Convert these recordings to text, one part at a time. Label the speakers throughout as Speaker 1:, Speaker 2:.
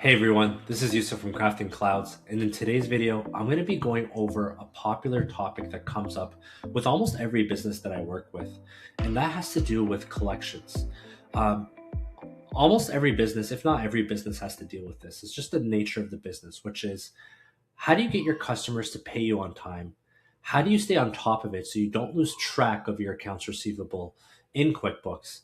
Speaker 1: Hey everyone, this is Yusuf from Crafting Clouds, and in today's video, I'm going to be going over a popular topic that comes up with almost every business that I work with, and that has to do with collections. Um, Almost every business, if not every business, has to deal with this. It's just the nature of the business, which is how do you get your customers to pay you on time? How do you stay on top of it so you don't lose track of your accounts receivable in QuickBooks?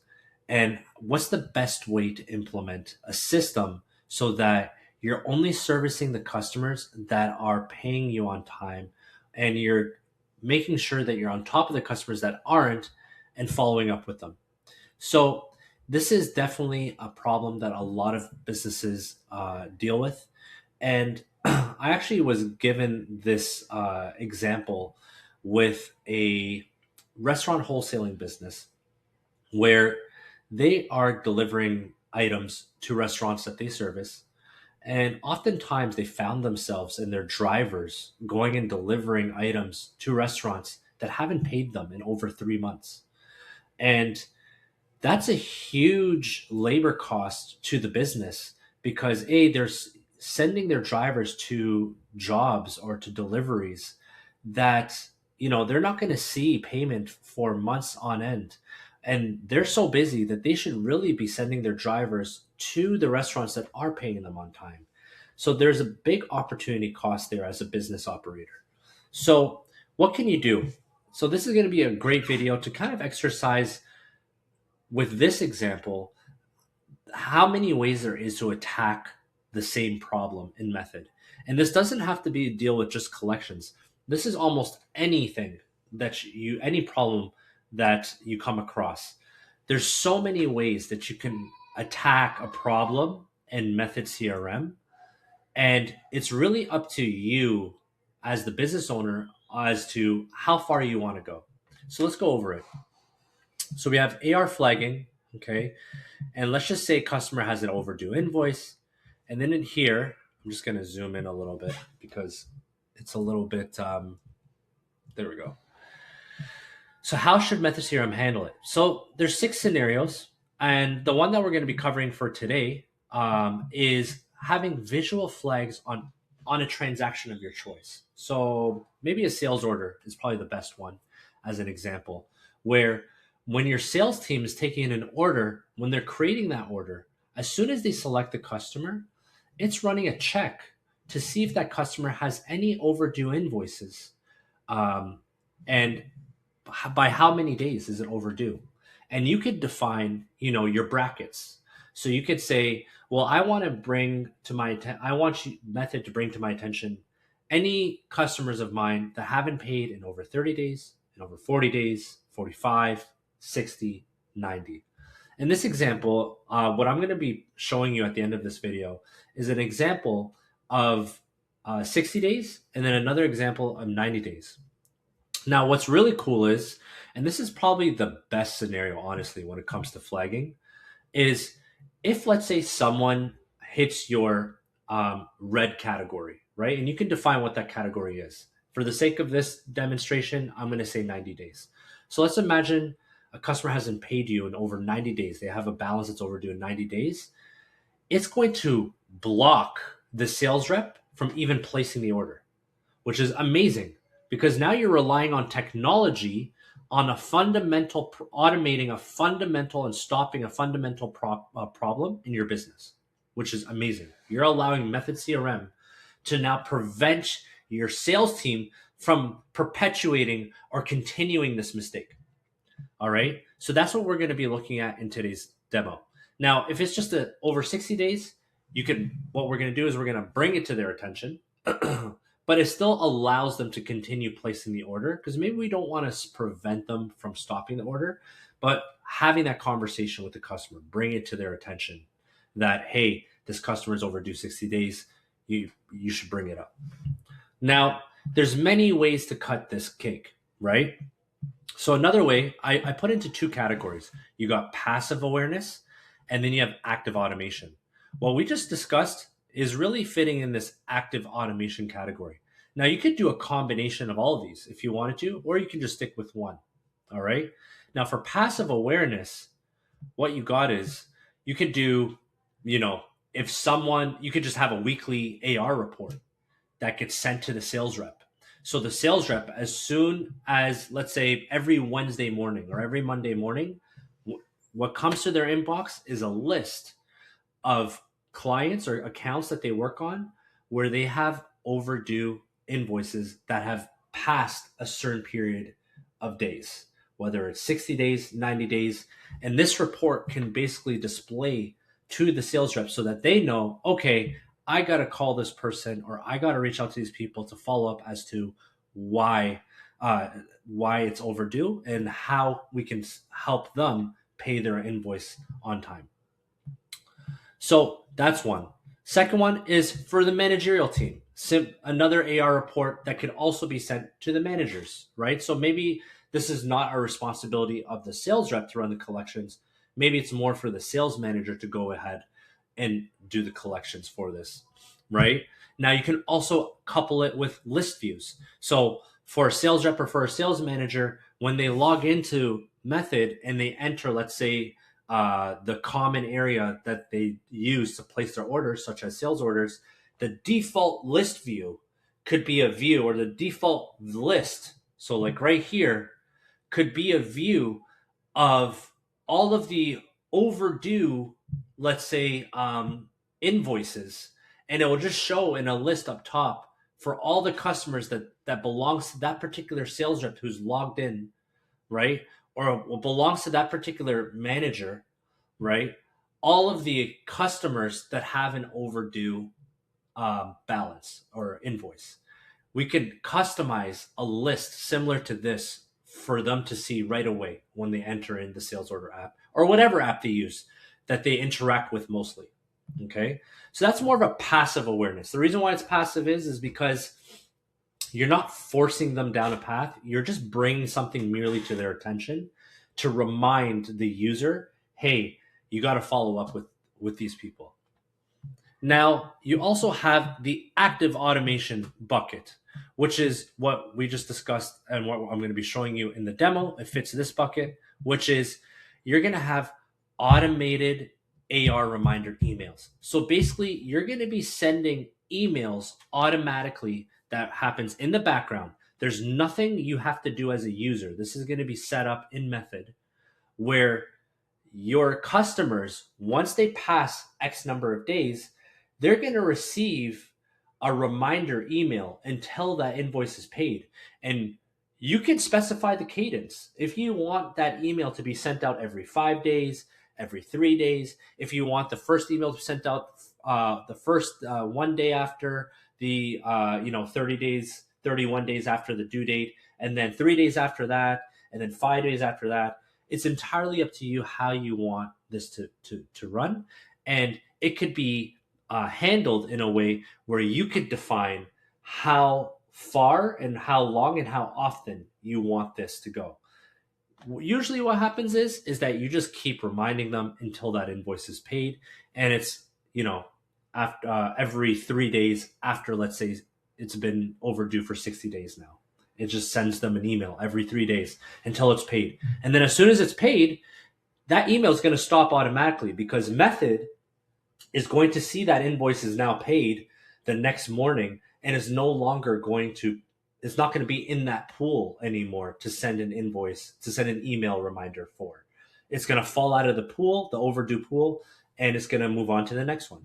Speaker 1: And what's the best way to implement a system so that you're only servicing the customers that are paying you on time and you're making sure that you're on top of the customers that aren't and following up with them? So, this is definitely a problem that a lot of businesses deal with. And I actually was given this example with a restaurant wholesaling business where they are delivering items to restaurants that they service. And oftentimes they found themselves and their drivers going and delivering items to restaurants that haven't paid them in over 3 months. And that's a huge labor cost to the business because they're sending their drivers to jobs or to deliveries that they're not going to see payment for months on end, and they're so busy that they should really be sending their drivers to the restaurants that are paying them on time. So there's a big opportunity cost there as a business operator. So what can you do? So this is going to be a great video to kind of exercise with this example how many ways there is to attack the same problem in Method. And this doesn't have to be deal with just collections. This is almost anything any problem that you come across. There's so many ways that you can attack a problem in Method CRM, and it's really up to you as the business owner as to how far you want to go. So let's go over it. So we have AR flagging, okay? And let's just say customer has an overdue invoice. And then in here, I'm just going to zoom in a little bit because it's a little bit, there we go. So how should Method CRM handle it? So there's 6 scenarios. And the one that we're going to be covering for today is having visual flags on a transaction of your choice. So maybe a sales order is probably the best one as an example, where when your sales team is taking in an order, when they're creating that order, as soon as they select the customer, it's running a check to see if that customer has any overdue invoices, and by how many days is it overdue. And you could define, your brackets. So you could say, well, I want Method to bring to my attention any customers of mine that haven't paid in over 30 days, in over 40 days, 45, 60, 90. In this example, what I'm going to be showing you at the end of this video is an example of 60 days and then another example of 90 days. Now, what's really cool is, and this is probably the best scenario, honestly, when it comes to flagging, is if, let's say, someone hits your red category, right? And you can define what that category is. For the sake of this demonstration, I'm going to say 90 days. So let's imagine a customer hasn't paid you in over 90 days. They have a balance that's overdue in 90 days. It's going to block the sales rep from even placing the order, which is amazing because now you're relying on technology on automating a fundamental and stopping a fundamental problem in your business, which is amazing. You're allowing Method CRM to now prevent your sales team from perpetuating or continuing this mistake. All right. So that's what we're going to be looking at in today's demo. Now, if it's just over 60 days, what we're going to do is we're going to bring it to their attention, but it still allows them to continue placing the order because maybe we don't want to prevent them from stopping the order, but having that conversation with the customer, bring it to their attention that, hey, this customer is overdue 60 days. You should bring it up. Now, there's many ways to cut this cake, right? So another way, I put into 2 categories. You got passive awareness, and then you have active automation. What we just discussed is really fitting in this active automation category. Now, you could do a combination of all of these if you wanted to, or you can just stick with one. All right. Now, for passive awareness, what you got is you could do, if someone, you could just have a weekly AR report that gets sent to the sales rep. So the sales rep, as soon as, let's say, every Wednesday morning or every Monday morning, what comes to their inbox is a list of clients or accounts that they work on where they have overdue invoices that have passed a certain period of days, whether it's 60 days, 90 days. And this report can basically display to the sales rep so that they know, okay, I got to call this person or I got to reach out to these people to follow up as to why uh, why it's overdue and how we can help them pay their invoice on time. So that's one. Second one is for the managerial team. Another AR report that could also be sent to the managers, right? So maybe this is not a responsibility of the sales rep to run the collections. Maybe it's more for the sales manager to go ahead and do the collections for this, right? Now you can also couple it with list views. So for a sales rep or for a sales manager, when they log into Method and they enter, let's say, the common area that they use to place their orders, such as sales orders, the default list view could be a view, or the default list. So, like right here, could be a view of all of the overdue, let's say, invoices, and it will just show in a list up top for all the customers that belongs to that particular sales rep who's logged in, right? Or belongs to that particular manager, right? All of the customers that have an overdue balance or invoice. We could customize a list similar to this for them to see right away when they enter in the sales order app or whatever app they use that they interact with mostly. Okay. So that's more of a passive awareness. The reason why it's passive is because you're not forcing them down a path. You're just bringing something merely to their attention to remind the user, hey, you got to follow up with these people. Now, you also have the active automation bucket, which is what we just discussed and what I'm going to be showing you in the demo. It fits this bucket, which is you're going to have automated AR reminder emails. So basically, you're going to be sending emails automatically that happens in the background. There's nothing you have to do as a user. This is going to be set up in Method where your customers, once they pass X number of days, they're going to receive a reminder email until that invoice is paid. And you can specify the cadence. If you want that email to be sent out every 5 days, every 3 days, if you want the first email to be sent out the first 1 day after the 30 days, 31 days after the due date, and then 3 days after that, and then 5 days after that, it's entirely up to you how you want this to run. And it could be handled in a way where you could define how far and how long and how often you want this to go. Usually what happens is that you just keep reminding them until that invoice is paid. And it's, after every 3 days after, let's say it's been overdue for 60 days now. It just sends them an email every 3 days until it's paid. And then as soon as it's paid, that email is going to stop automatically because Method is going to see that invoice is now paid the next morning and is no longer it's not going to be in that pool anymore to send an invoice, to send an email reminder for. It's going to fall out of the pool, the overdue pool, and it's going to move on to the next one.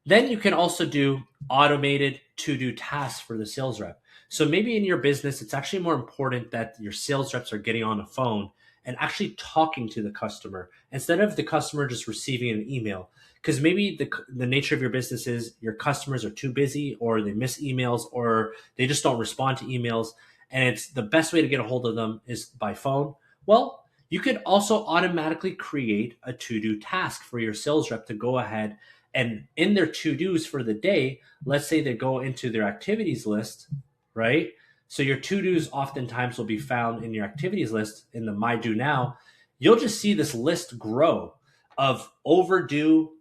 Speaker 1: Then you can also do automated to-do tasks for the sales rep. So maybe in your business, it's actually more important that your sales reps are getting on a phone and actually talking to the customer instead of the customer just receiving an email. Because maybe the nature of your business is your customers are too busy or they miss emails or they just don't respond to emails. And it's the best way to get a hold of them is by phone. Well, you could also automatically create a to-do task for your sales rep to go ahead and in their to-dos for the day, let's say they go into their activities list, right? So your to-dos oftentimes will be found in your activities list in the My Do Now. You'll just see this list grow of overdue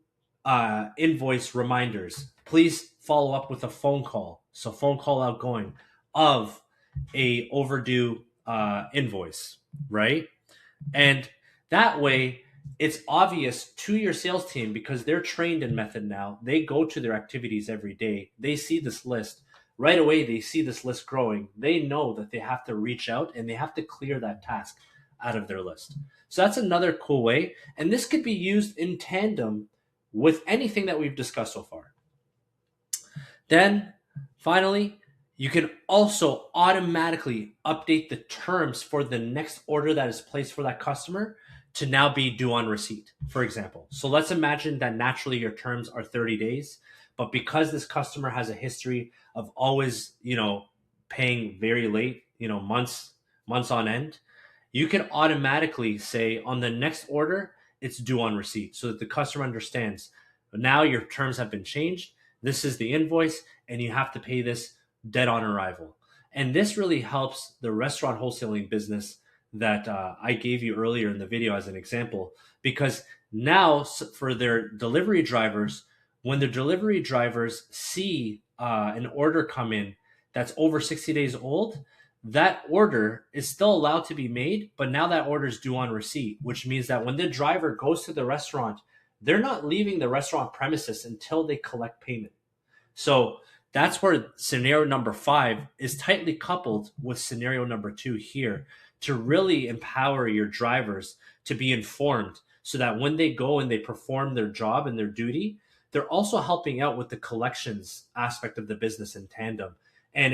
Speaker 1: invoice reminders. Please follow up with a phone call. So phone call outgoing of a overdue invoice, right? And that way it's obvious to your sales team because they're trained in Method now. They go to their activities every day. They see this list. Right away, they see this list growing. They know that they have to reach out and they have to clear that task out of their list. So that's another cool way. And this could be used in tandem with anything that we've discussed so far. Then finally, you can also automatically update the terms for the next order that is placed for that customer to now be due on receipt, for example. So let's imagine that naturally your terms are 30 days, but because this customer has a history of always, paying very late, months on end, you can automatically say on the next order, it's due on receipt so that the customer understands now your terms have been changed. This is the invoice and you have to pay this dead on arrival. And this really helps the restaurant wholesaling business that I gave you earlier in the video as an example, because now for their delivery drivers, when the delivery drivers see an order come in that's over 60 days old, that order is still allowed to be made, but now that order is due on receipt, which means that when the driver goes to the restaurant, they're not leaving the restaurant premises until they collect payment. So that's where scenario number 5 is tightly coupled with scenario number 2 here to really empower your drivers to be informed so that when they go and they perform their job and their duty, they're also helping out with the collections aspect of the business in tandem. And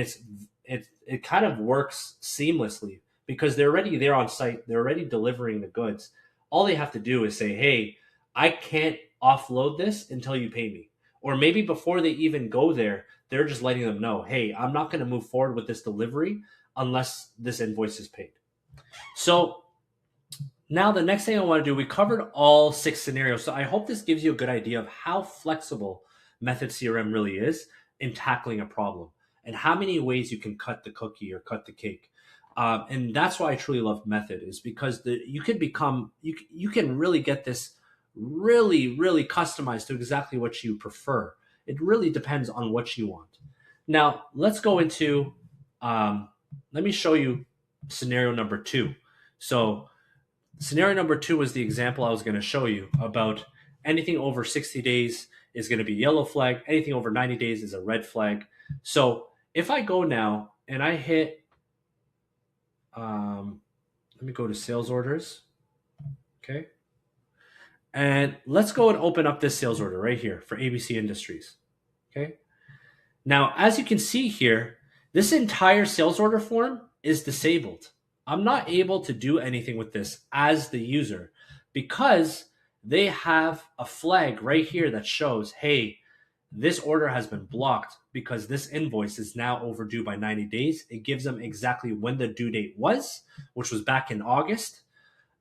Speaker 1: it kind of works seamlessly because they're already there on site. They're already delivering the goods. All they have to do is say, hey, I can't offload this until you pay me. Or maybe before they even go there, they're just letting them know, hey, I'm not going to move forward with this delivery unless this invoice is paid. So now the next thing I want to do, we covered all 6 scenarios. So I hope this gives you a good idea of how flexible Method CRM really is in tackling a problem and how many ways you can cut the cookie or cut the cake. And that's why I truly love Method, is because you can really get this really, really customized to exactly what you prefer. It really depends on what you want. Now, let's go into, let me show you scenario number 2. So scenario number 2 was the example I was going to show you about anything over 60 days is going to be yellow flag. Anything over 90 days is a red flag. So if I go now and I hit, let me go to sales orders. Okay. And let's go and open up this sales order right here for ABC Industries. Okay. Now, as you can see here, this entire sales order form is disabled. I'm not able to do anything with this as the user because they have a flag right here that shows, hey, this order has been blocked because this invoice is now overdue by 90 days. It gives them exactly when the due date was, which was back in August,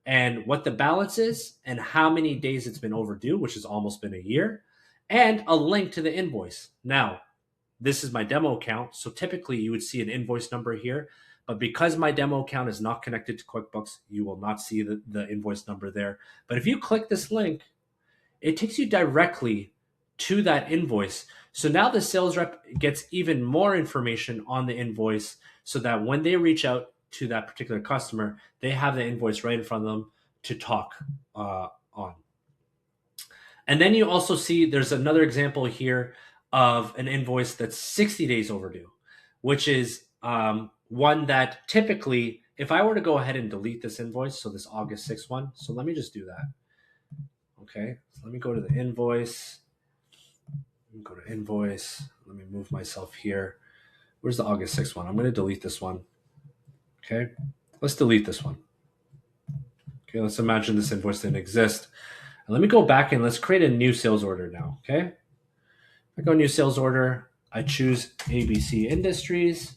Speaker 1: and what the balance is and how many days it's been overdue, which has almost been a year, and a link to the invoice. Now, this is my demo account, so typically you would see an invoice number here, but because my demo account is not connected to QuickBooks, you will not see the invoice number there. But if you click this link, it takes you directly to that invoice. So now the sales rep gets even more information on the invoice so that when they reach out to that particular customer, they have the invoice right in front of them to talk on. And then you also see there's another example here of an invoice that's 60 days overdue, which is one that typically, if I were to go ahead and delete this invoice, so this August 6th one, so let me just do that. Okay, so let me go to the invoice. Let me go to invoice. Let me move myself here. Where's the August 6th one? I'm going to delete this one. Okay, let's delete this one. Okay, let's imagine this invoice didn't exist. And let me go back and let's create a new sales order now. Okay, I go new sales order. I choose ABC Industries.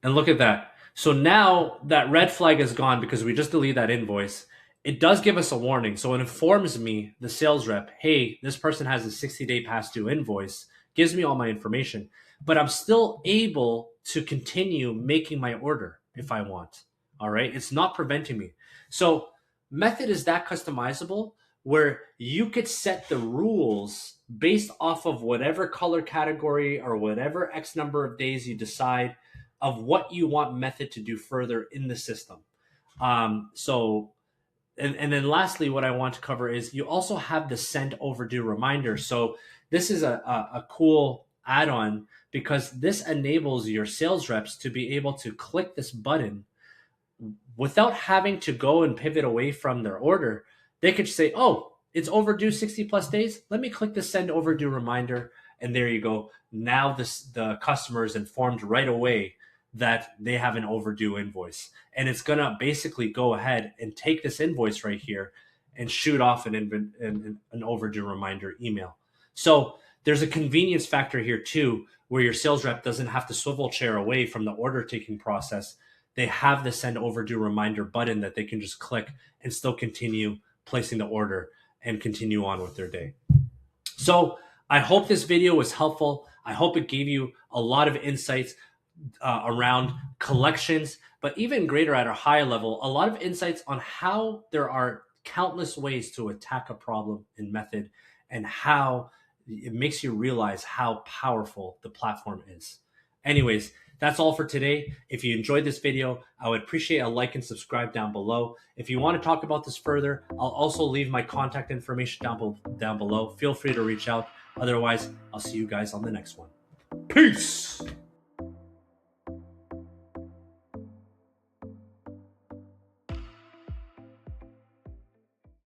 Speaker 1: And look at that. So now that red flag is gone because we just deleted that invoice. It does give us a warning. So it informs me, the sales rep, hey, this person has a 60-day past due invoice, gives me all my information, but I'm still able to continue making my order if I want. All right. It's not preventing me. So Method is that customizable where you could set the rules based off of whatever color category or whatever X number of days you decide of what you want Method to do further in the system. And then lastly, what I want to cover is you also have the send overdue reminder. So this is a cool add-on because this enables your sales reps to be able to click this button without having to go and pivot away from their order. They could say, oh, it's overdue 60 plus days. Let me click the send overdue reminder. And there you go. Now the customer is informed right away that they have an overdue invoice. And it's going to basically go ahead and take this invoice right here and shoot off an overdue reminder email. So there's a convenience factor here too, where your sales rep doesn't have to swivel chair away from the order taking process. They have the send overdue reminder button that they can just click and still continue placing the order and continue on with their day. So I hope this video was helpful. I hope it gave you a lot of insights around collections, but even greater at a higher level, a lot of insights on how there are countless ways to attack a problem in Method and how it makes you realize how powerful the platform is. Anyways, that's all for today. If you enjoyed this video, I would appreciate a like and subscribe down below. If you want to talk about this further, I'll also leave my contact information down below. Feel free to reach out. Otherwise, I'll see you guys on the next one. Peace!